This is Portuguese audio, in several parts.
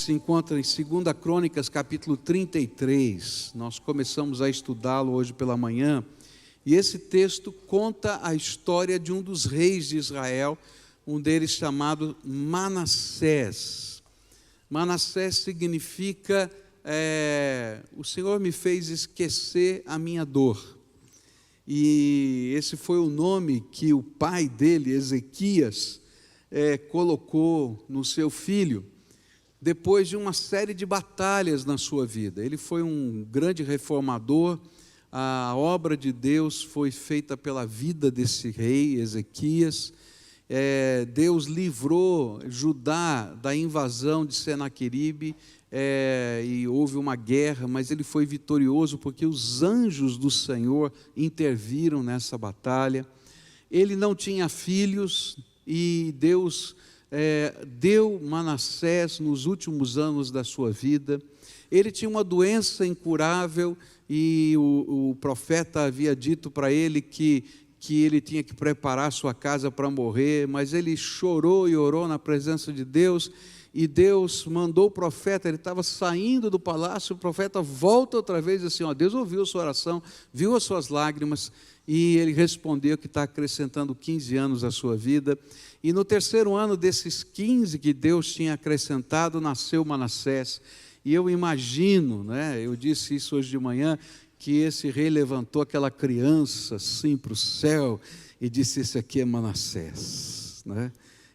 Se encontra em 2 Crônicas, capítulo 33. Nós começamos a estudá-lo hoje pela manhã. E esse texto conta a história de um dos reis de Israel, um deles chamado Manassés. Manassés significa, o Senhor me fez esquecer a minha dor. E esse foi o nome que o pai dele, Ezequias, colocou no seu filho, depois de uma série de batalhas na sua vida. Ele foi um grande reformador. A obra de Deus foi feita pela vida desse rei, Ezequias. Deus livrou Judá da invasão de Senaqueribe, e houve uma guerra, mas ele foi vitorioso porque os anjos do Senhor interviram nessa batalha. Ele não tinha filhos e Deus deu Manassés nos últimos anos da sua vida. Ele tinha uma doença incurável e o profeta havia dito para ele que ele tinha que preparar sua casa para morrer, mas ele chorou e orou na presença de Deus, e Deus mandou o profeta. Ele estava saindo do palácio, o profeta volta outra vez assim, Deus ouviu a sua oração, viu as suas lágrimas, e ele respondeu que está acrescentando 15 anos à sua vida. E no terceiro ano desses 15 que Deus tinha acrescentado, nasceu Manassés. E eu imagino, eu disse isso hoje de manhã, que esse rei levantou aquela criança assim para o céu e disse: esse aqui é Manassés,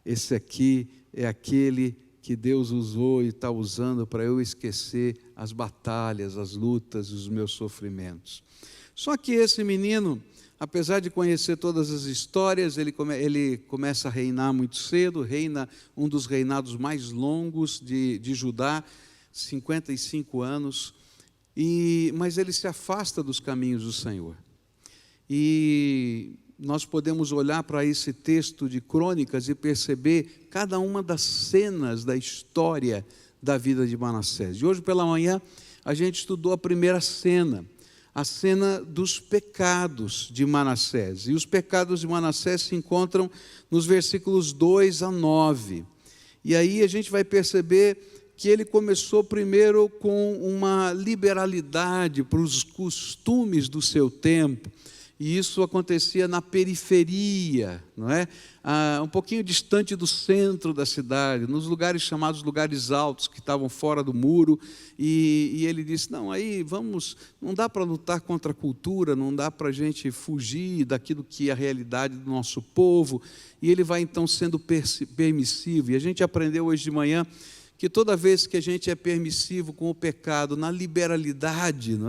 esse aqui é aquele que Deus usou e está usando para eu esquecer as batalhas, as lutas, os meus sofrimentos. Só que esse menino, apesar de conhecer todas as histórias, ele começa a reinar muito cedo, reina um dos reinados mais longos de Judá, 55 anos, mas ele se afasta dos caminhos do Senhor. E nós podemos olhar para esse texto de Crônicas e perceber cada uma das cenas da história da vida de Manassés. E hoje pela manhã a gente estudou a primeira cena, a cena dos pecados de Manassés. E os pecados de Manassés se encontram nos versículos 2 a 9. E aí a gente vai perceber que ele começou primeiro com uma liberalidade para os costumes do seu tempo. E isso acontecia na periferia, um pouquinho distante do centro da cidade, nos lugares chamados lugares altos, que estavam fora do muro. E ele disse: não dá para lutar contra a cultura, não dá para a gente fugir daquilo que é a realidade do nosso povo. E ele vai então sendo permissivo. E a gente aprendeu hoje de manhã que toda vez que a gente é permissivo com o pecado, na liberalidade,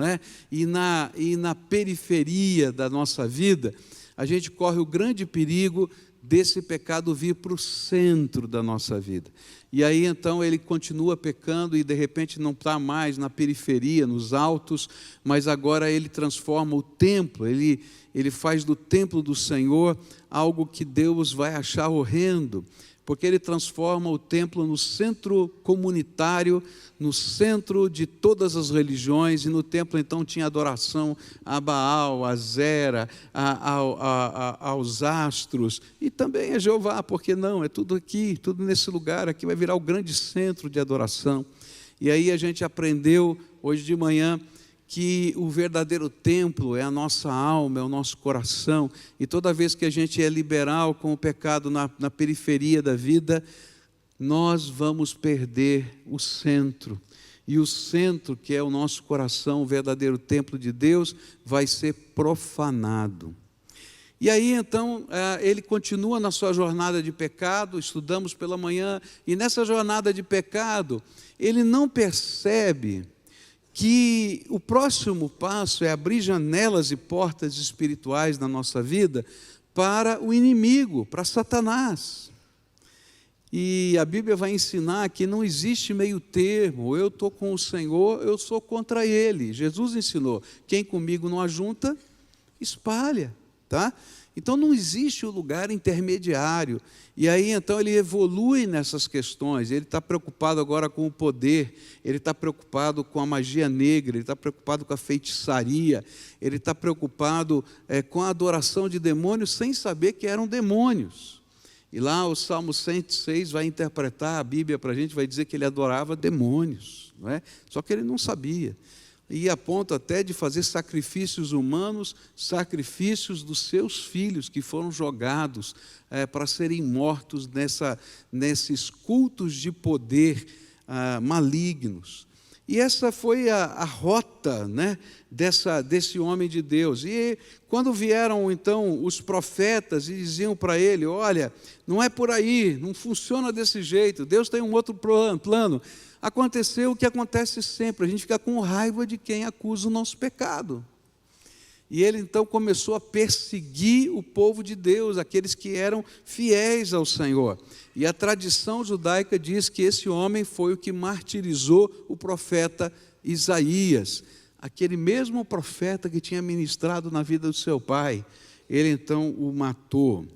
e na periferia da nossa vida, a gente corre o grande perigo desse pecado vir para o centro da nossa vida. E aí então ele continua pecando e de repente não está mais na periferia, nos altos, mas agora ele transforma o templo, ele faz do templo do Senhor algo que Deus vai achar horrendo, porque ele transforma o templo no centro comunitário, no centro de todas as religiões. E no templo então tinha adoração a Baal, a Zera, aos astros, e também a Jeová, porque não, é tudo aqui, tudo nesse lugar aqui vai virar o grande centro de adoração. E aí a gente aprendeu hoje de manhã que o verdadeiro templo é a nossa alma, é o nosso coração. E toda vez que a gente é liberal com o pecado na periferia da vida, nós vamos perder o centro. E o centro, que é o nosso coração, o verdadeiro templo de Deus, vai ser profanado. E aí então ele continua na sua jornada de pecado, estudamos pela manhã, e nessa jornada de pecado, ele não percebe que o próximo passo é abrir janelas e portas espirituais na nossa vida para o inimigo, para Satanás. E a Bíblia vai ensinar que não existe meio termo, eu estou com o Senhor, eu sou contra Ele. Jesus ensinou: quem comigo não ajunta, espalha. Então não existe o lugar intermediário. E aí então ele evolui nessas questões. Ele está preocupado agora com o poder, ele está preocupado com a magia negra, ele está preocupado com a feitiçaria, ele está preocupado com a adoração de demônios sem saber que eram demônios. E lá o Salmo 106 vai interpretar a Bíblia para a gente, vai dizer que ele adorava demônios, não é? Só que ele não sabia. E a ponto até de fazer sacrifícios humanos, sacrifícios dos seus filhos que foram jogados para serem mortos nesses cultos de poder malignos. E essa foi a rota, né, desse homem de Deus. E quando vieram então os profetas e diziam para ele: olha, não é por aí, não funciona desse jeito, Deus tem um outro plano. Aconteceu o que acontece sempre, a gente fica com raiva de quem acusa o nosso pecado. E ele então começou a perseguir o povo de Deus, aqueles que eram fiéis ao Senhor. E a tradição judaica diz que esse homem foi o que martirizou o profeta Isaías, aquele mesmo profeta que tinha ministrado na vida do seu pai. Ele então o matou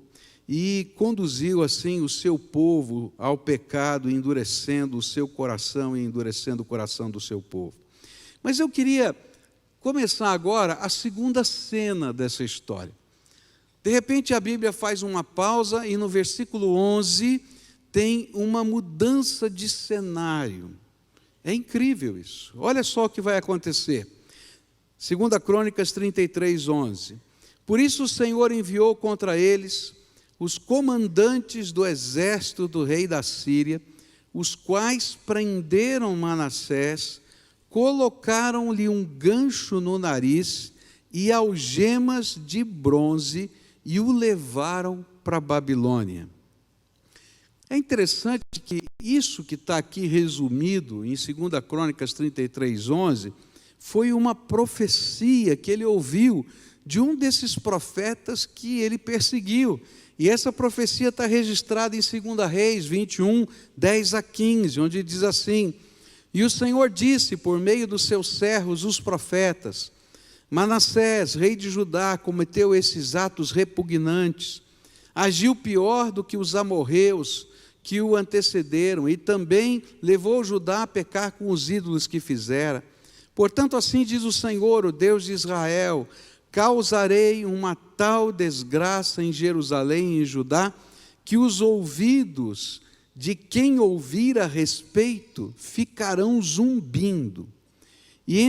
e conduziu assim o seu povo ao pecado, endurecendo o seu coração e endurecendo o coração do seu povo. Mas eu queria começar agora a segunda cena dessa história. De repente a Bíblia faz uma pausa e no versículo 11 tem uma mudança de cenário. É incrível isso. Olha só o que vai acontecer. 2 Crônicas 33, 11. Por isso o Senhor enviou contra eles os comandantes do exército do rei da Síria, os quais prenderam Manassés, colocaram-lhe um gancho no nariz e algemas de bronze e o levaram para a Babilônia. É interessante que isso que está aqui resumido em 2 Crônicas 33, 11, foi uma profecia que ele ouviu de um desses profetas que ele perseguiu. E essa profecia está registrada em 2 Reis 21, 10 a 15, onde diz assim: e o Senhor disse por meio dos seus servos, os profetas: Manassés, rei de Judá, cometeu esses atos repugnantes, agiu pior do que os amorreus que o antecederam, e também levou Judá a pecar com os ídolos que fizera. Portanto, assim diz o Senhor, o Deus de Israel: causarei uma tal desgraça em Jerusalém e em Judá, que os ouvidos de quem ouvir a respeito ficarão zumbindo. E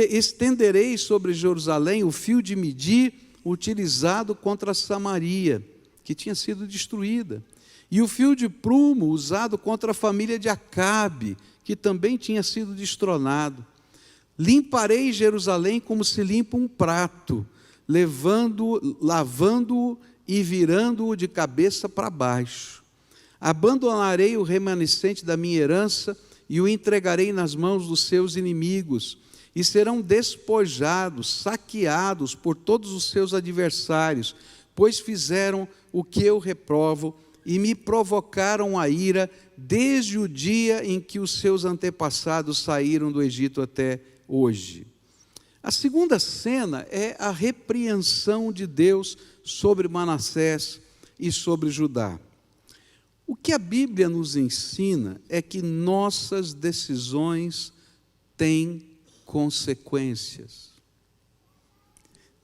estenderei sobre Jerusalém o fio de medir utilizado contra Samaria, que tinha sido destruída, e o fio de prumo usado contra a família de Acabe, que também tinha sido destronado. Limparei Jerusalém como se limpa um prato, lavando-o e virando-o de cabeça para baixo. Abandonarei o remanescente da minha herança e o entregarei nas mãos dos seus inimigos, e serão despojados, saqueados por todos os seus adversários, pois fizeram o que eu reprovo e me provocaram a ira desde o dia em que os seus antepassados saíram do Egito até hoje. A segunda cena é a repreensão de Deus sobre Manassés e sobre Judá. O que a Bíblia nos ensina é que nossas decisões têm consequências.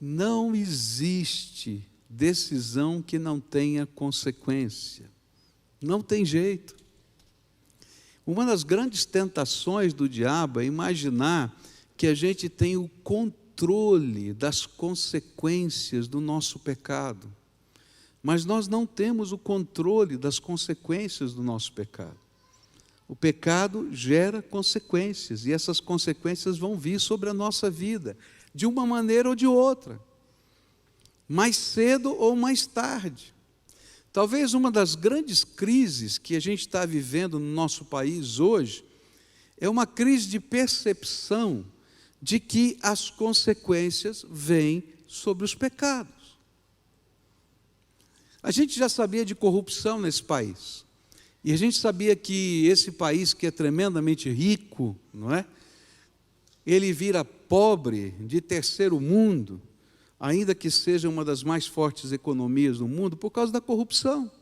Não existe decisão que não tenha consequência. Não tem jeito. Uma das grandes tentações do diabo é imaginar que a gente tem o controle das consequências do nosso pecado. Mas nós não temos o controle das consequências do nosso pecado. O pecado gera consequências, e essas consequências vão vir sobre a nossa vida, de uma maneira ou de outra, mais cedo ou mais tarde. Talvez uma das grandes crises que a gente está vivendo no nosso país hoje é uma crise de percepção de que as consequências vêm sobre os pecados. A gente já sabia de corrupção nesse país, e a gente sabia que esse país, que é tremendamente rico, não é? Ele vira pobre de terceiro mundo, ainda que seja uma das mais fortes economias do mundo, por causa da corrupção.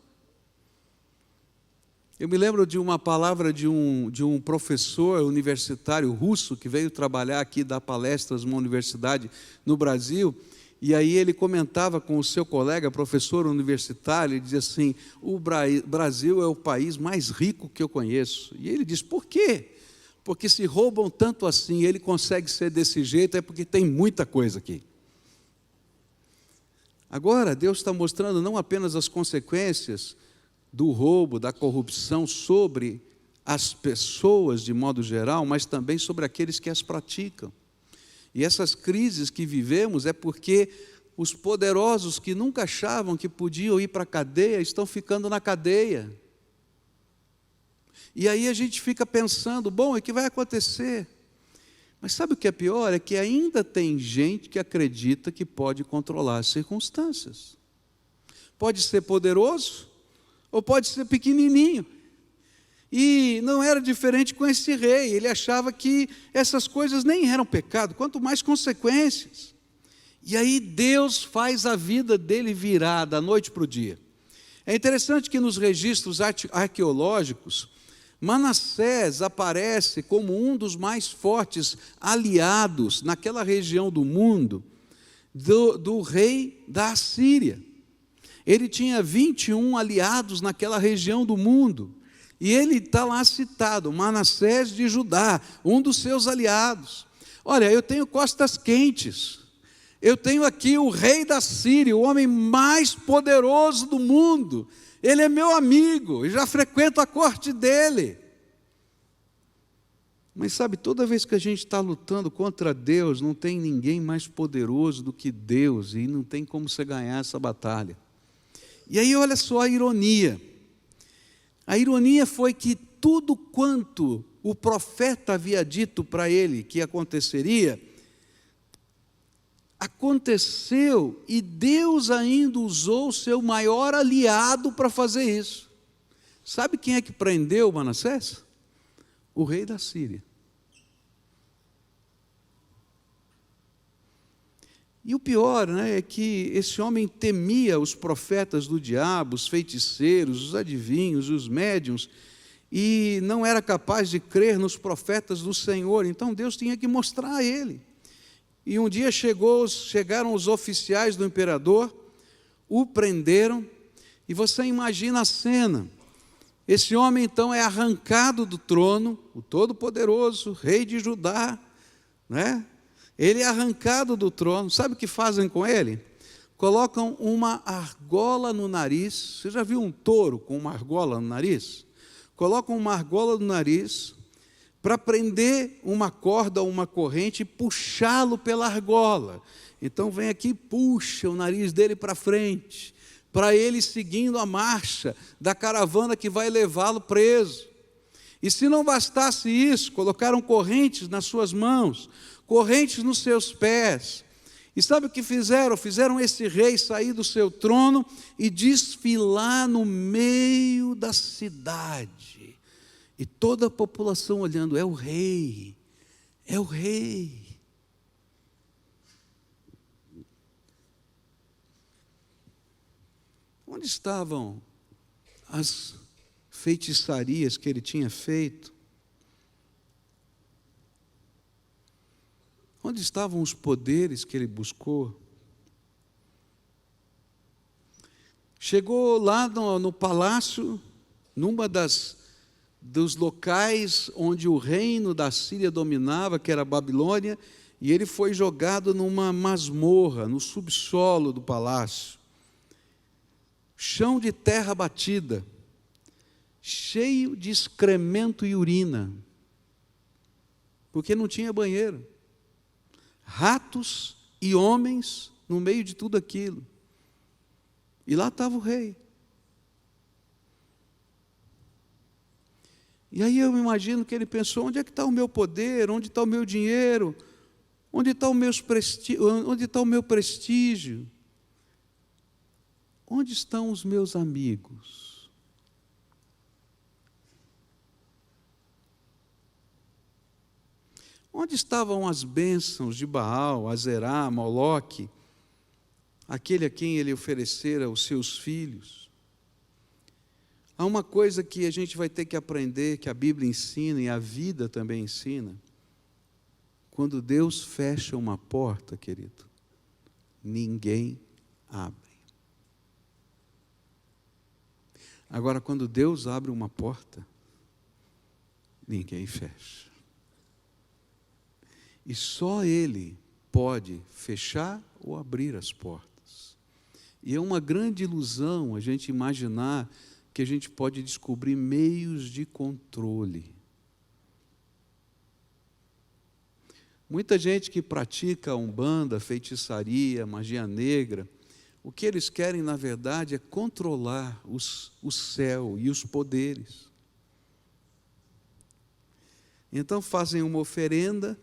Eu me lembro de uma palavra de um professor universitário russo que veio trabalhar aqui, dar palestras numa universidade no Brasil, E aí ele comentava com o seu colega, professor universitário, ele dizia assim: o Brasil é o país mais rico que eu conheço. E ele diz: por quê? Porque se roubam tanto assim, ele consegue ser desse jeito, é porque tem muita coisa aqui. Agora, Deus está mostrando não apenas as consequências do roubo, da corrupção sobre as pessoas de modo geral, mas também sobre aqueles que as praticam. E essas crises que vivemos é porque os poderosos que nunca achavam que podiam ir para a cadeia, estão ficando na cadeia. E aí a gente fica pensando, bom, o que vai acontecer? Mas sabe o que é pior? É que ainda tem gente que acredita que pode controlar as circunstâncias. Pode ser poderoso, ou pode ser pequenininho. E não era diferente com esse rei, ele achava que essas coisas nem eram pecado, quanto mais consequências. E aí Deus faz a vida dele virar da noite para o dia. É interessante que nos registros arqueológicos, Manassés aparece como um dos mais fortes aliados naquela região do mundo do rei da Assíria. Ele tinha 21 aliados naquela região do mundo. E ele está lá citado, Manassés de Judá, um dos seus aliados. Olha, eu tenho costas quentes. Eu tenho aqui o rei da Síria, o homem mais poderoso do mundo. Ele é meu amigo, eu já frequento a corte dele. Mas sabe, toda vez que a gente está lutando contra Deus, não tem ninguém mais poderoso do que Deus, e não tem como você ganhar essa batalha. E aí olha só a ironia. A ironia foi que tudo quanto o profeta havia dito para ele que aconteceria, aconteceu, e Deus ainda usou o seu maior aliado para fazer isso. Sabe quem é que prendeu Manassés? O rei da Síria. E o pior, né, é que esse homem temia os profetas do diabo, os feiticeiros, os adivinhos, os médiuns, e não era capaz de crer nos profetas do Senhor. Então Deus tinha que mostrar a ele. E um dia chegaram os oficiais do imperador, o prenderam, e você imagina a cena. Esse homem então é arrancado do trono, o Todo-Poderoso, rei de Judá, né? Ele é arrancado do trono. Sabe o que fazem com ele? Colocam uma argola no nariz. Você já viu um touro com uma argola no nariz? Colocam uma argola no nariz para prender uma corda ou uma corrente e puxá-lo pela argola. Então vem aqui e puxa o nariz dele para frente, para ele seguindo a marcha da caravana que vai levá-lo preso. E se não bastasse isso, colocaram correntes nas suas mãos, correntes nos seus pés. E sabe o que fizeram? Fizeram esse rei sair do seu trono e desfilar no meio da cidade. E toda a população olhando, é o rei, é o rei. Onde estavam as feitiçarias que ele tinha feito? Onde estavam os poderes que ele buscou? Chegou lá no palácio, numa dos locais onde o reino da Síria dominava, que era a Babilônia, e ele foi jogado numa masmorra, no subsolo do palácio. Chão de terra batida, cheio de excremento e urina, porque não tinha banheiro. Ratos e homens no meio de tudo aquilo. E lá estava o rei. E aí eu imagino que ele pensou, onde é que está o meu poder? Onde está o meu dinheiro? Onde está o meu prestígio? Onde estão os meus amigos? Onde estavam as bênçãos de Baal, Azerá, Moloque, aquele a quem ele oferecera os seus filhos? Há uma coisa que a gente vai ter que aprender, que a Bíblia ensina e a vida também ensina. Quando Deus fecha uma porta, querido, ninguém abre. Agora, quando Deus abre uma porta, ninguém fecha. E só Ele pode fechar ou abrir as portas. E é uma grande ilusão a gente imaginar que a gente pode descobrir meios de controle. Muita gente que pratica umbanda, feitiçaria, magia negra, o que eles querem, na verdade, é controlar o céu e os poderes. Então fazem uma oferenda,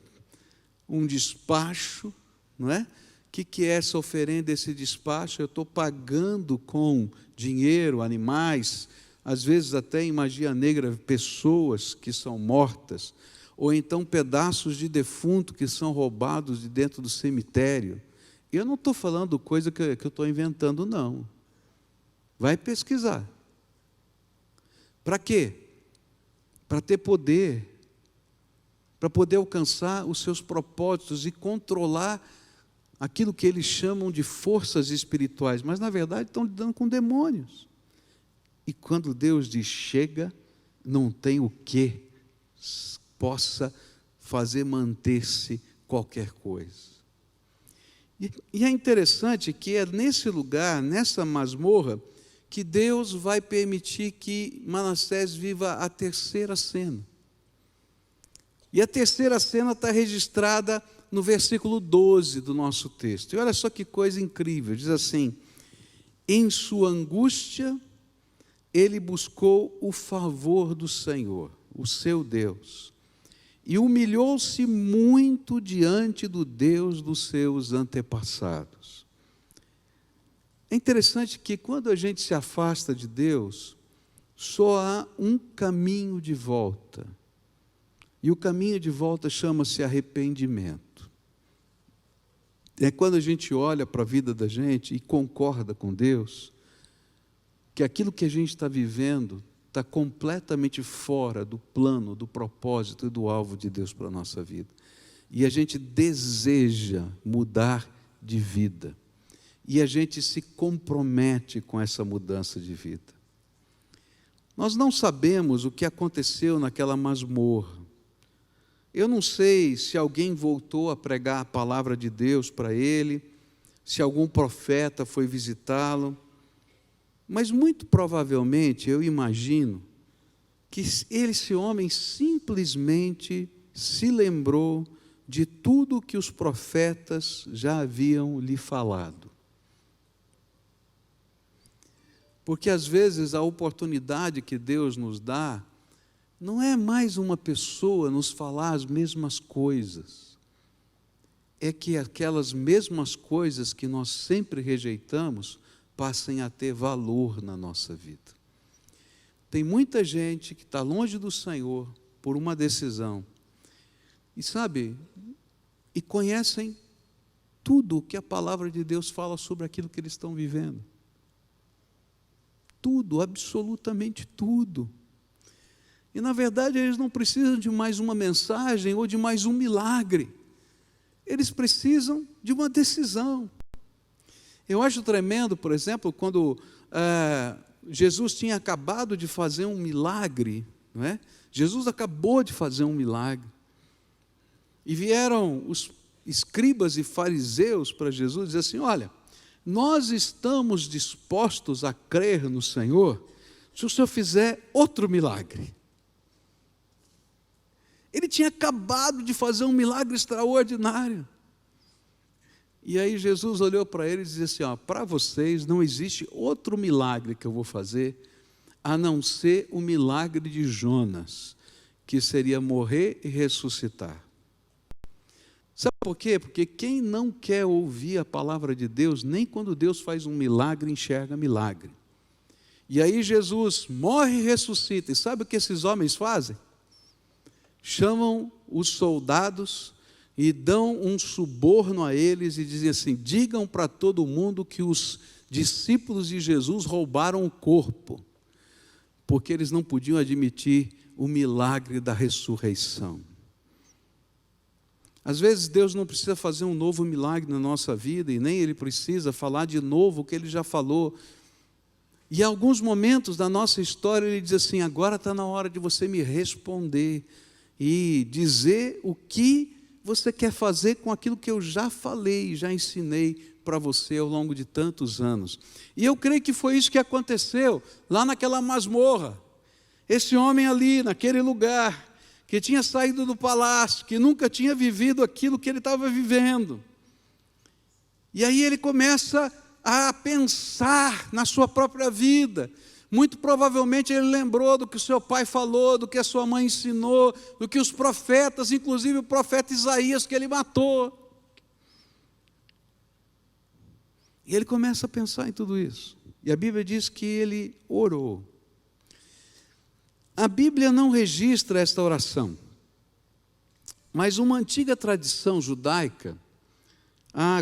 um despacho, não é? O que é essa oferenda, esse despacho? Eu estou pagando com dinheiro, animais, às vezes até em magia negra, pessoas que são mortas, ou então pedaços de defunto que são roubados de dentro do cemitério. Eu não estou falando coisa que eu estou inventando, não. Vai pesquisar. Para quê? Para ter poder, para poder alcançar os seus propósitos e controlar aquilo que eles chamam de forças espirituais, mas na verdade estão lidando com demônios. E quando Deus diz chega, não tem o que possa fazer manter-se qualquer coisa. E é interessante que é nesse lugar, nessa masmorra, que Deus vai permitir que Manassés viva a terceira cena. E a terceira cena está registrada no versículo 12 do nosso texto. E olha só que coisa incrível, diz assim: em sua angústia, ele buscou o favor do Senhor, o seu Deus, e humilhou-se muito diante do Deus dos seus antepassados. É interessante que quando a gente se afasta de Deus, só há um caminho de volta. E o caminho de volta chama-se arrependimento. É quando a gente olha para a vida da gente e concorda com Deus, que aquilo que a gente está vivendo está completamente fora do plano, do propósito e do alvo de Deus para a nossa vida. E a gente deseja mudar de vida. E a gente se compromete com essa mudança de vida. Nós não sabemos o que aconteceu naquela masmorra. Eu não sei se alguém voltou a pregar a palavra de Deus para ele, se algum profeta foi visitá-lo, mas muito provavelmente eu imagino que esse homem simplesmente se lembrou de tudo que os profetas já haviam lhe falado. Porque às vezes a oportunidade que Deus nos dá não é mais uma pessoa nos falar as mesmas coisas, é que aquelas mesmas coisas que nós sempre rejeitamos passem a ter valor na nossa vida. Tem muita gente que está longe do Senhor por uma decisão, e sabe, e conhecem tudo o que a palavra de Deus fala sobre aquilo que eles estão vivendo. Tudo, absolutamente tudo. E na verdade eles não precisam de mais uma mensagem ou de mais um milagre. Eles precisam de uma decisão. Eu acho tremendo, por exemplo, quando Jesus tinha acabado de fazer um milagre, não é? Jesus acabou de fazer um milagre. E vieram os escribas e fariseus para Jesus e dizer assim: olha, nós estamos dispostos a crer no Senhor se o Senhor fizer outro milagre. Ele tinha acabado de fazer um milagre extraordinário. E aí Jesus olhou para eles e disse assim: para vocês não existe outro milagre que eu vou fazer, a não ser o milagre de Jonas, que seria morrer e ressuscitar. Sabe por quê? Porque quem não quer ouvir a palavra de Deus, nem quando Deus faz um milagre, enxerga milagre. E aí Jesus morre e ressuscita. E sabe o que esses homens fazem? Chamam os soldados e dão um suborno a eles e dizem assim: digam para todo mundo que os discípulos de Jesus roubaram o corpo, porque eles não podiam admitir o milagre da ressurreição. Às vezes Deus não precisa fazer um novo milagre na nossa vida, e nem Ele precisa falar de novo o que Ele já falou. E em alguns momentos da nossa história Ele diz assim: agora está na hora de você me responder e dizer o que você quer fazer com aquilo que eu já falei, já ensinei para você ao longo de tantos anos. E eu creio que foi isso que aconteceu lá naquela masmorra. Esse homem ali, naquele lugar, que tinha saído do palácio, que nunca tinha vivido aquilo que ele estava vivendo. E aí ele começa a pensar na sua própria vida. Muito provavelmente ele lembrou do que o seu pai falou, do que a sua mãe ensinou, do que os profetas, inclusive o profeta Isaías, que ele matou. E ele começa a pensar em tudo isso. E a Bíblia diz que ele orou. A Bíblia não registra esta oração, mas uma antiga tradição judaica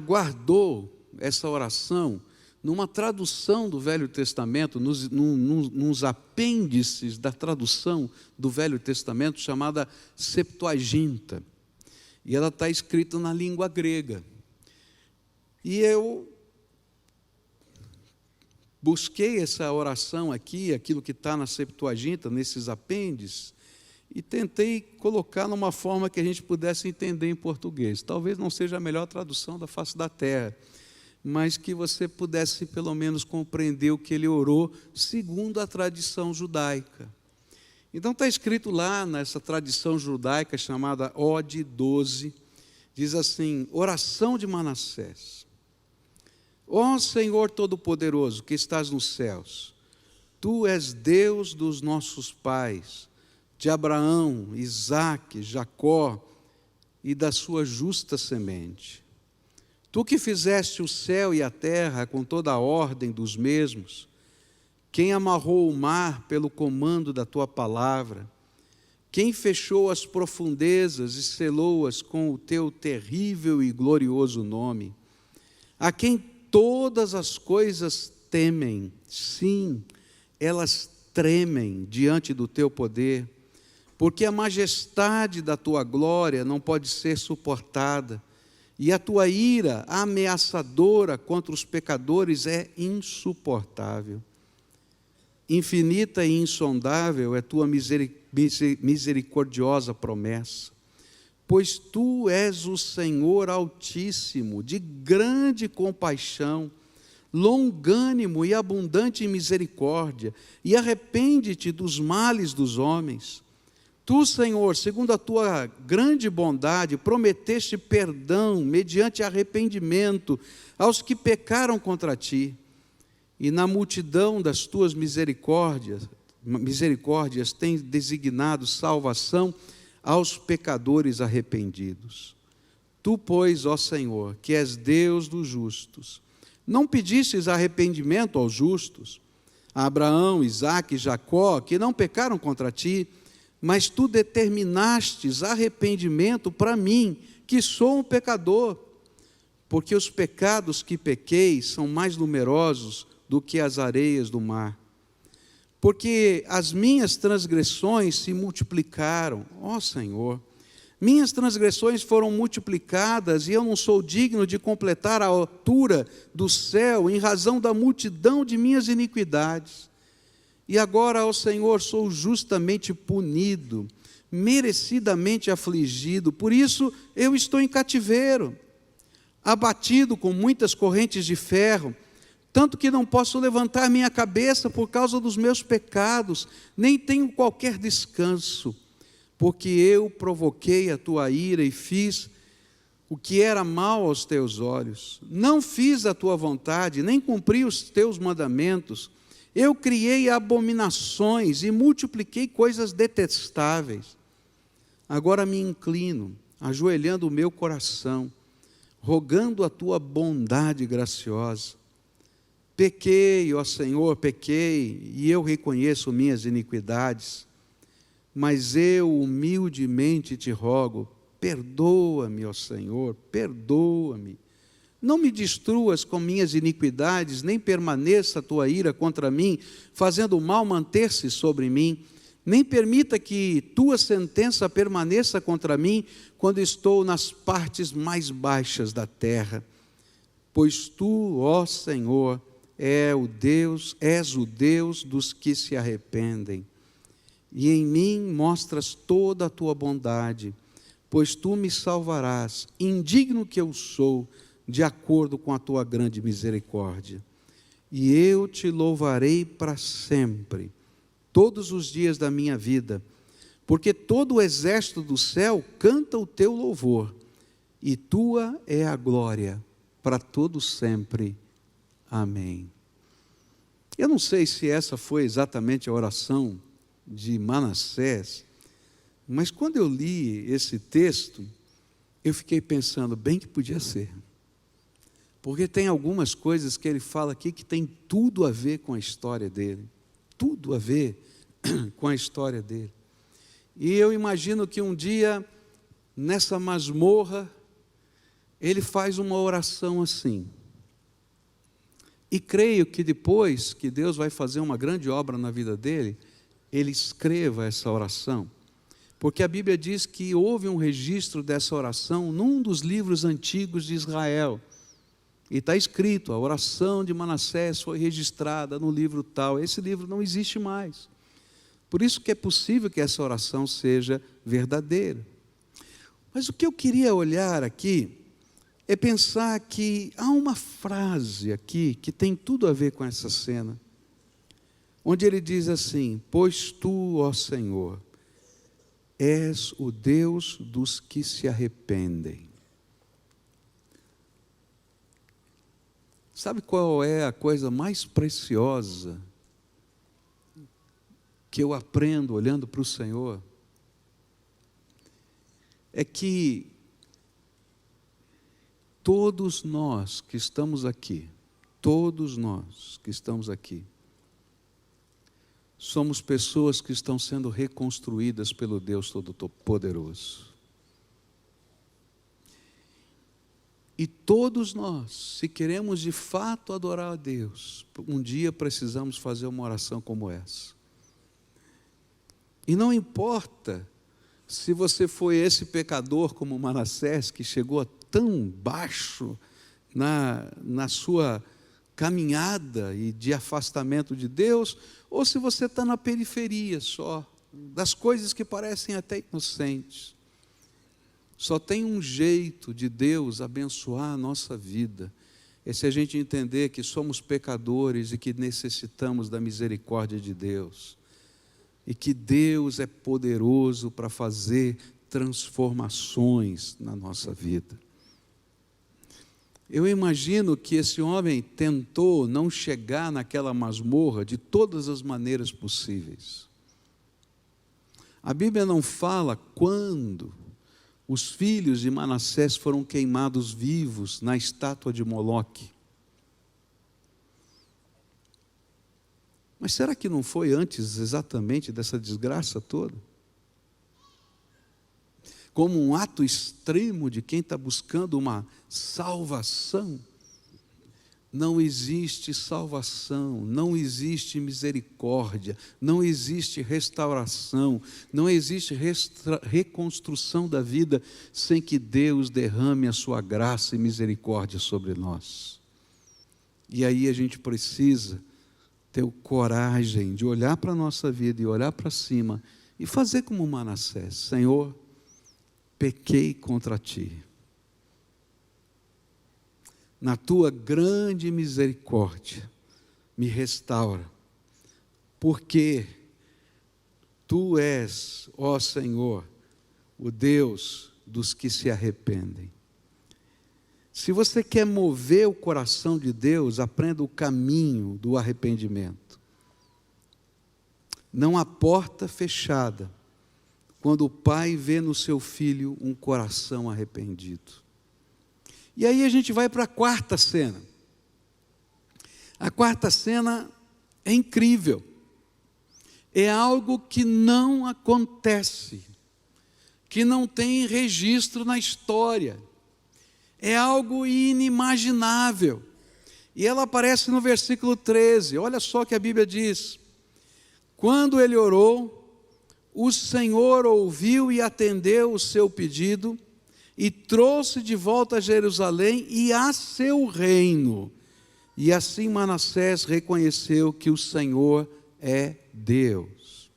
guardou essa oração numa tradução do Velho Testamento, nos apêndices da tradução do Velho Testamento, chamada Septuaginta. E ela está escrita na língua grega. E eu busquei essa oração aqui, aquilo que está na Septuaginta, nesses apêndices, e tentei colocar numa forma que a gente pudesse entender em português. Talvez não seja a melhor tradução da face da terra, mas que você pudesse pelo menos compreender o que ele orou segundo a tradição judaica. Então está escrito lá nessa tradição judaica chamada Ode 12, diz assim: oração de Manassés. Ó Senhor Todo-Poderoso, que estás nos céus, Tu és Deus dos nossos pais, de Abraão, Isaque, Jacó e da sua justa semente. Tu que fizeste o céu e a terra com toda a ordem dos mesmos, quem amarrou o mar pelo comando da Tua palavra, quem fechou as profundezas e selou-as com o Teu terrível e glorioso nome, a quem todas as coisas temem, sim, elas tremem diante do Teu poder, porque a majestade da Tua glória não pode ser suportada, e a Tua ira ameaçadora contra os pecadores é insuportável. Infinita e insondável é Tua misericordiosa promessa, pois Tu és o Senhor Altíssimo, de grande compaixão, longânimo e abundante em misericórdia, e arrepende-te dos males dos homens. Tu, Senhor, segundo a Tua grande bondade, prometeste perdão mediante arrependimento aos que pecaram contra Ti, e na multidão das Tuas misericórdias tens designado salvação aos pecadores arrependidos. Tu, pois, ó Senhor, que és Deus dos justos, não pedistes arrependimento aos justos, a Abraão, Isaque e Jacó, que não pecaram contra Ti, mas Tu determinastes arrependimento para mim, que sou um pecador, porque os pecados que pequei são mais numerosos do que as areias do mar. Porque as minhas transgressões se multiplicaram, ó Senhor, minhas transgressões foram multiplicadas, e eu não sou digno de completar a altura do céu, em razão da multidão de minhas iniquidades. E agora, ó Senhor, sou justamente punido, merecidamente afligido, por isso eu estou em cativeiro, abatido com muitas correntes de ferro, tanto que não posso levantar minha cabeça por causa dos meus pecados, nem tenho qualquer descanso, porque eu provoquei a Tua ira e fiz o que era mal aos Teus olhos. Não fiz a Tua vontade, nem cumpri os Teus mandamentos. Eu criei abominações e multipliquei coisas detestáveis. Agora me inclino, ajoelhando o meu coração, rogando a Tua bondade graciosa. Pequei, ó Senhor, pequei, e eu reconheço minhas iniquidades, mas eu humildemente Te rogo, perdoa-me, ó Senhor, perdoa-me. Não me destruas com minhas iniquidades, nem permaneça a Tua ira contra mim, fazendo o mal manter-se sobre mim, nem permita que tua sentença permaneça contra mim quando estou nas partes mais baixas da terra. Pois tu, ó Senhor, és o Deus dos que se arrependem, e em mim mostras toda a tua bondade, pois tu me salvarás, indigno que eu sou, de acordo com a tua grande misericórdia. E eu te louvarei para sempre, todos os dias da minha vida, porque todo o exército do céu canta o teu louvor, e tua é a glória para todo sempre. Amém. Eu não sei se essa foi exatamente a oração de Manassés, mas quando eu li esse texto, eu fiquei pensando, bem que podia ser. Porque tem algumas coisas que ele fala aqui que tem tudo a ver com a história dele. Tudo a ver com a história dele. E eu imagino que um dia, nessa masmorra, ele faz uma oração assim. E creio que depois que Deus vai fazer uma grande obra na vida dele, ele escreva essa oração. Porque a Bíblia diz que houve um registro dessa oração num dos livros antigos de Israel. E está escrito, a oração de Manassés foi registrada no livro tal. Esse livro não existe mais. Por isso que é possível que essa oração seja verdadeira. Mas o que eu queria olhar aqui é pensar que há uma frase aqui que tem tudo a ver com essa cena, onde ele diz assim: pois tu, ó Senhor, és o Deus dos que se arrependem. Sabe qual é a coisa mais preciosa que eu aprendo olhando para o Senhor? É que todos nós que estamos aqui, somos pessoas que estão sendo reconstruídas pelo Deus Todo-Poderoso. E todos nós, se queremos de fato adorar a Deus, um dia precisamos fazer uma oração como essa. E não importa se você foi esse pecador como Manassés, que chegou tão baixo na sua caminhada e de afastamento de Deus, ou se você está na periferia só, das coisas que parecem até inocentes. Só tem um jeito de Deus abençoar a nossa vida, é se a gente entender que somos pecadores e que necessitamos da misericórdia de Deus, e que Deus é poderoso para fazer transformações na nossa vida. Eu imagino que esse homem tentou não chegar naquela masmorra de todas as maneiras possíveis. A Bíblia não fala quando os filhos de Manassés foram queimados vivos na estátua de Moloque. Mas será que não foi antes exatamente dessa desgraça toda? Como um ato extremo de quem está buscando uma salvação. Não existe salvação, não existe misericórdia, não existe restauração, não existe reconstrução da vida sem que Deus derrame a sua graça e misericórdia sobre nós. E aí a gente precisa ter coragem de olhar para a nossa vida e olhar para cima e fazer como Manassés: Senhor, pequei contra ti. Na tua grande misericórdia, me restaura, porque tu és, ó Senhor, o Deus dos que se arrependem. Se você quer mover o coração de Deus, aprenda o caminho do arrependimento. Não há porta fechada quando o pai vê no seu filho um coração arrependido. E aí a gente vai para a quarta cena. A quarta cena é incrível. É algo que não acontece, que não tem registro na história. É algo inimaginável. E ela aparece no versículo 13. Olha só o que a Bíblia diz. Quando ele orou, o Senhor ouviu e atendeu o seu pedido, e trouxe de volta a Jerusalém e a seu reino. E assim Manassés reconheceu que o Senhor é Deus.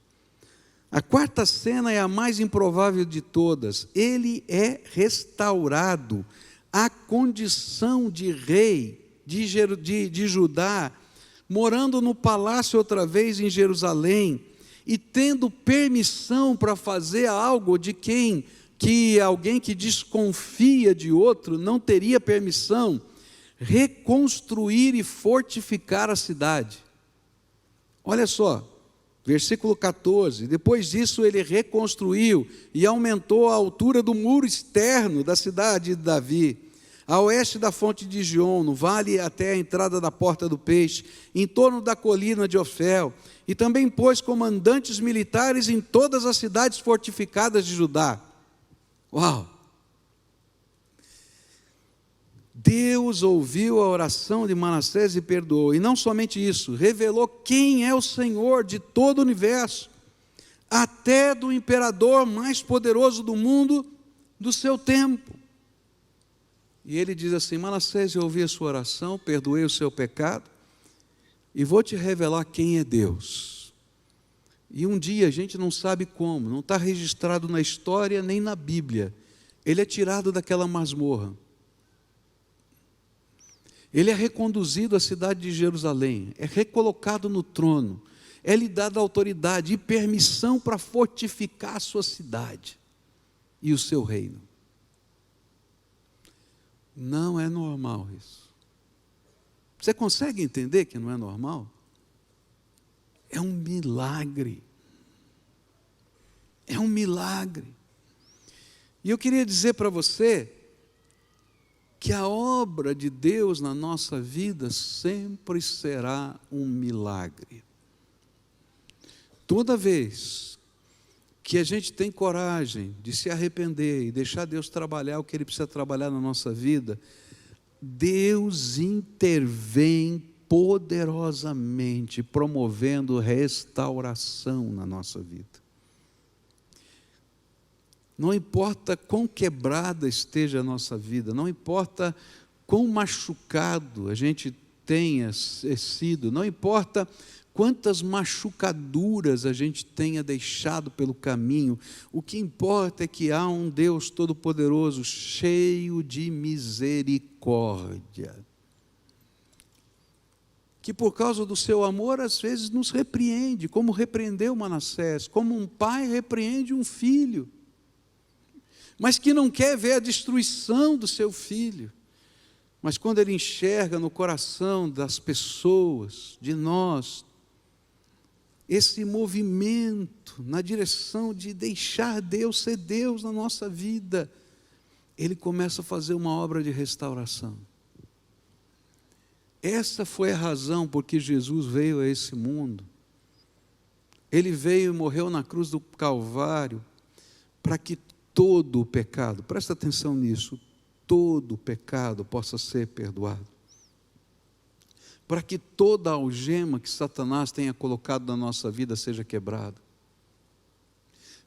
A quarta cena é a mais improvável de todas. Ele é restaurado à condição de rei de Judá, morando no palácio outra vez em Jerusalém, e tendo permissão para fazer algo de que alguém que desconfia de outro não teria permissão, reconstruir e fortificar a cidade. Olha só, versículo 14, depois disso ele reconstruiu e aumentou a altura do muro externo da cidade de Davi, a oeste da fonte de Gion, no vale até a entrada da porta do peixe, em torno da colina de Ofel, e também pôs comandantes militares em todas as cidades fortificadas de Judá. Uau! Deus ouviu a oração de Manassés e perdoou, e não somente isso, revelou quem é o Senhor de todo o universo, até do imperador mais poderoso do mundo, do seu tempo. E ele diz assim: Manassés, eu ouvi a sua oração, perdoei o seu pecado, e vou te revelar quem é Deus. E um dia, a gente não sabe como, não está registrado na história nem na Bíblia, ele é tirado daquela masmorra. Ele é reconduzido à cidade de Jerusalém, é recolocado no trono, é-lhe dada autoridade e permissão para fortificar a sua cidade e o seu reino. Não é normal isso. Você consegue entender que não é normal? É um milagre. É um milagre. E eu queria dizer para você que a obra de Deus na nossa vida sempre será um milagre. Toda vez que a gente tem coragem de se arrepender e deixar Deus trabalhar o que Ele precisa trabalhar na nossa vida, Deus intervém poderosamente, promovendo restauração na nossa vida. Não importa quão quebrada esteja a nossa vida, não importa quão machucado a gente tenha sido, não importa quantas machucaduras a gente tenha deixado pelo caminho, o que importa é que há um Deus Todo-Poderoso, cheio de misericórdia, que por causa do seu amor, às vezes nos repreende, como repreendeu Manassés, como um pai repreende um filho, mas que não quer ver a destruição do seu filho. Mas quando ele enxerga no coração das pessoas, de nós, esse movimento na direção de deixar Deus ser Deus na nossa vida, ele começa a fazer uma obra de restauração. Essa foi a razão por que Jesus veio a esse mundo. Ele veio e morreu na cruz do Calvário, para que todo o pecado, presta atenção nisso, todo o pecado possa ser perdoado. Para que toda a algema que Satanás tenha colocado na nossa vida seja quebrada.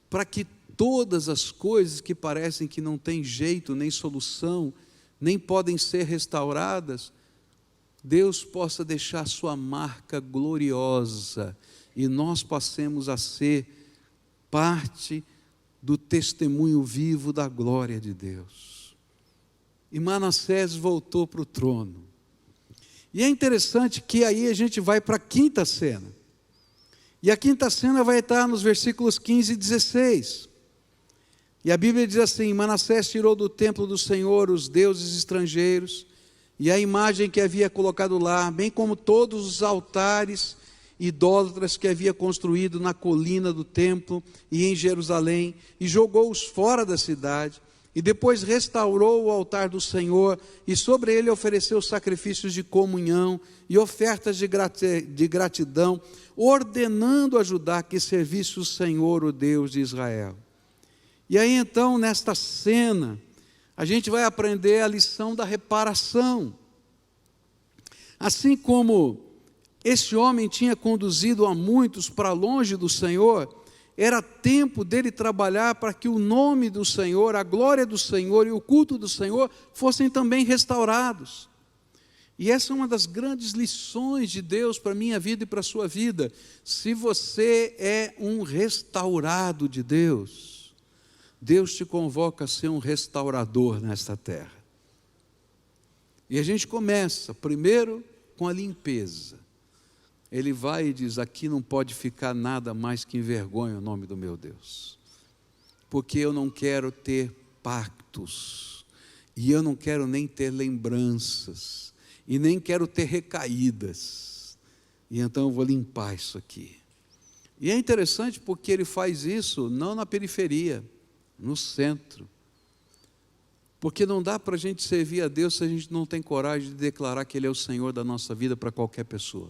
Para que todas as coisas que parecem que não tem jeito, nem solução, nem podem ser restauradas, Deus possa deixar sua marca gloriosa e nós passemos a ser parte do testemunho vivo da glória de Deus. E Manassés voltou para o trono. E é interessante que aí a gente vai para a quinta cena. E a quinta cena vai estar nos versículos 15 e 16. E a Bíblia diz assim: Manassés tirou do templo do Senhor os deuses estrangeiros e a imagem que havia colocado lá, bem como todos os altares idólatras que havia construído na colina do templo e em Jerusalém, e jogou-os fora da cidade, e depois restaurou o altar do Senhor, e sobre ele ofereceu sacrifícios de comunhão e ofertas de gratidão, ordenando a Judá que servisse o Senhor, o Deus de Israel. E aí então, nesta cena, a gente vai aprender a lição da reparação. Assim como esse homem tinha conduzido a muitos para longe do Senhor, era tempo dele trabalhar para que o nome do Senhor, a glória do Senhor e o culto do Senhor fossem também restaurados. E essa é uma das grandes lições de Deus para a minha vida e para a sua vida. Se você é um restaurado de Deus, Deus te convoca a ser um restaurador nesta terra. E a gente começa primeiro com a limpeza. Ele vai e diz: aqui não pode ficar nada mais que envergonha o nome do meu Deus, porque eu não quero ter pactos, e eu não quero nem ter lembranças, e nem quero ter recaídas, e então eu vou limpar isso aqui. E é interessante porque ele faz isso não na periferia, no centro, porque não dá para a gente servir a Deus se a gente não tem coragem de declarar que Ele é o Senhor da nossa vida para qualquer pessoa.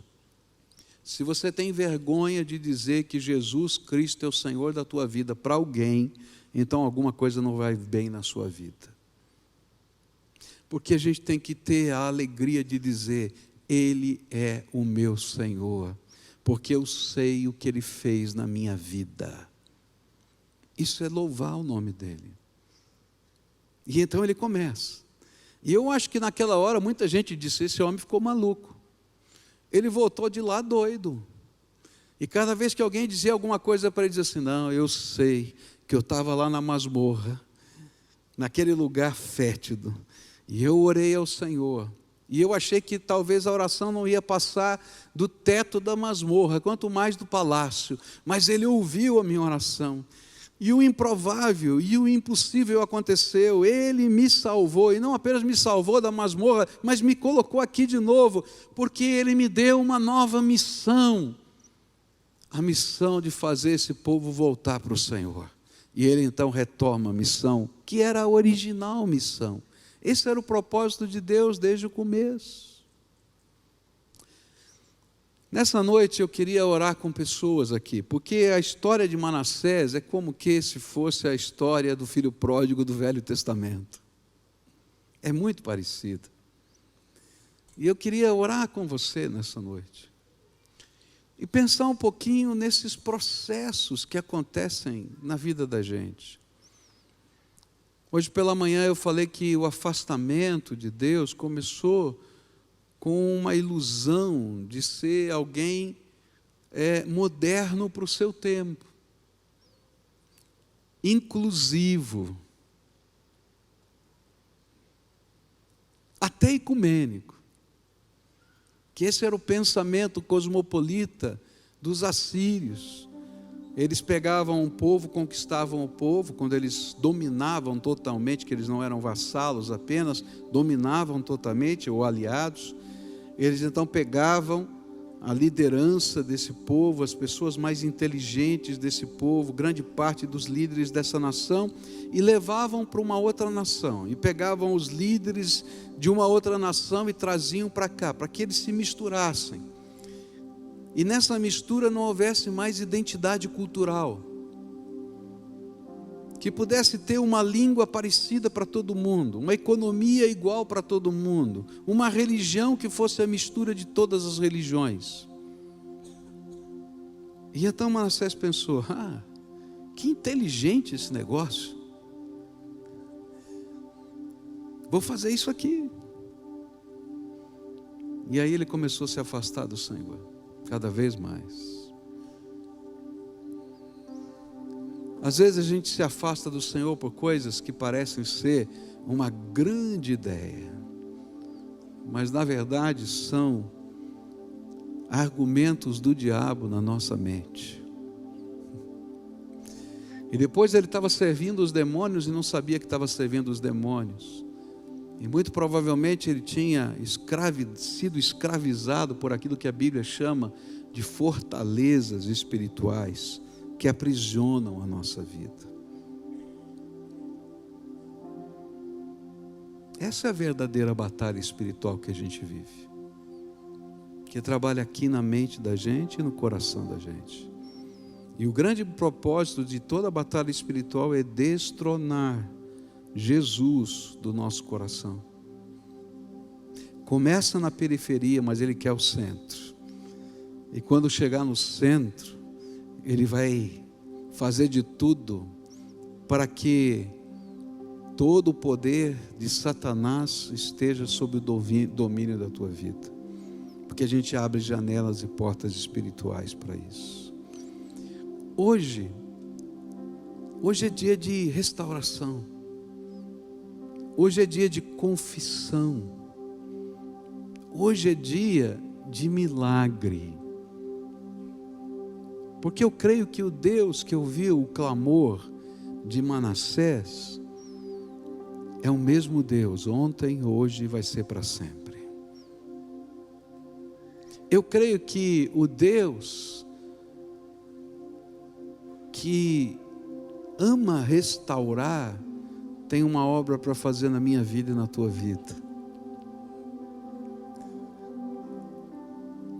Se você tem vergonha de dizer que Jesus Cristo é o Senhor da tua vida para alguém, então alguma coisa não vai bem na sua vida. Porque a gente tem que ter a alegria de dizer: Ele é o meu Senhor, porque eu sei o que Ele fez na minha vida. Isso é louvar o nome dEle. E então ele começa. E eu acho que naquela hora muita gente disse: esse homem ficou maluco. Ele voltou de lá doido. E cada vez que alguém dizia alguma coisa para ele, dizer assim: não, eu sei que eu estava lá na masmorra, naquele lugar fétido, e eu orei ao Senhor, e eu achei que talvez a oração não ia passar do teto da masmorra, quanto mais do palácio, mas Ele ouviu a minha oração, e o improvável e o impossível aconteceu. Ele me salvou, e não apenas me salvou da masmorra, mas me colocou aqui de novo, porque Ele me deu uma nova missão, a missão de fazer esse povo voltar para o Senhor. E Ele então retoma a missão, que era a original missão. Esse era o propósito de Deus desde o começo. Nessa noite eu queria orar com pessoas aqui, porque a história de Manassés é como que se fosse a história do filho pródigo do Velho Testamento. É muito parecida. E eu queria orar com você nessa noite. E pensar um pouquinho nesses processos que acontecem na vida da gente. Hoje pela manhã eu falei que o afastamento de Deus começou com uma ilusão de ser alguém moderno para o seu tempo, inclusivo, até ecumênico, que esse era o pensamento cosmopolita dos assírios. Eles pegavam um povo, conquistavam o povo, quando eles dominavam totalmente, que eles não eram vassalos apenas, dominavam totalmente, ou aliados. Eles então pegavam a liderança desse povo, as pessoas mais inteligentes desse povo, grande parte dos líderes dessa nação, e levavam para uma outra nação, e pegavam os líderes de uma outra nação e traziam para cá, para que eles se misturassem. E nessa mistura não houvesse mais identidade cultural, que pudesse ter uma língua parecida para todo mundo, uma economia igual para todo mundo, uma religião que fosse a mistura de todas as religiões. E então Manassés pensou: que inteligente esse negócio, vou fazer isso aqui. E aí ele começou a se afastar do Senhor, cada vez mais. Às vezes a gente se afasta do Senhor por coisas que parecem ser uma grande ideia, mas na verdade são argumentos do diabo na nossa mente. E depois ele estava servindo os demônios e não sabia que estava servindo os demônios. E muito provavelmente ele tinha sido escravizado por aquilo que a Bíblia chama de fortalezas espirituais, que aprisionam a nossa vida. Essa é a verdadeira batalha espiritual que a gente vive, que trabalha aqui na mente da gente e no coração da gente. E o grande propósito de toda a batalha espiritual é destronar Jesus do nosso coração. Começa na periferia, mas Ele quer o centro. E quando chegar no centro, Ele vai fazer de tudo para que todo o poder de Satanás esteja sob o domínio da tua vida, porque a gente abre janelas e portas espirituais para isso. Hoje é dia de restauração, hoje é dia de confissão, hoje é dia de milagre, porque eu creio que o Deus que ouviu o clamor de Manassés é o mesmo Deus, ontem, hoje e vai ser para sempre. Eu creio que o Deus que ama restaurar tem uma obra para fazer na minha vida e na tua vida.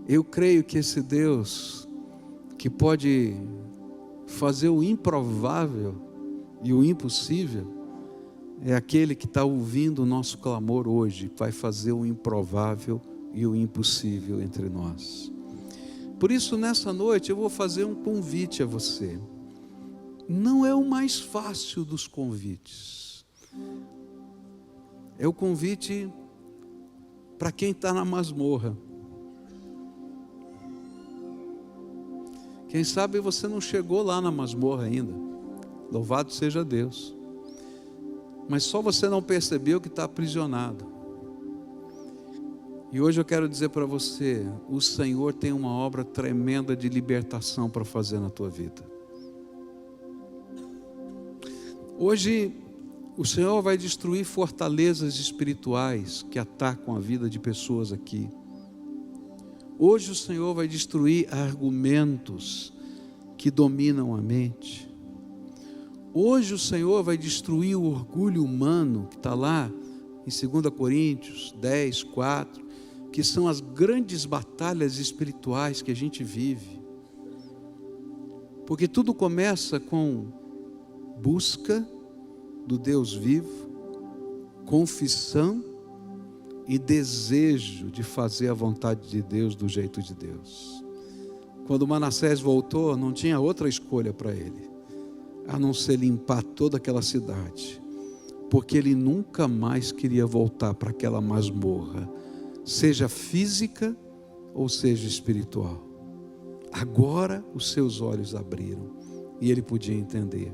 Eu creio que esse Deus que pode fazer o improvável e o impossível é aquele que está ouvindo o nosso clamor hoje, vai fazer o improvável e o impossível entre nós. Por isso, nessa noite, eu vou fazer um convite a você. Não é o mais fácil dos convites. É o convite para quem está na masmorra. Quem sabe você não chegou lá na masmorra ainda. Louvado seja Deus. Mas só você não percebeu que está aprisionado. E hoje eu quero dizer para você, o Senhor tem uma obra tremenda de libertação para fazer na tua vida. Hoje o Senhor vai destruir fortalezas espirituais que atacam a vida de pessoas aqui. Hoje o Senhor vai destruir argumentos que dominam a mente. Hoje o Senhor vai destruir o orgulho humano que está lá em 2 Coríntios 10, 4, que são as grandes batalhas espirituais que a gente vive. Porque tudo começa com busca do Deus vivo, confissão e desejo de fazer a vontade de Deus do jeito de Deus. Quando Manassés voltou, não tinha outra escolha para ele, a não ser limpar toda aquela cidade, porque ele nunca mais queria voltar para aquela masmorra, seja física ou seja espiritual. Agora os seus olhos abriram e ele podia entender.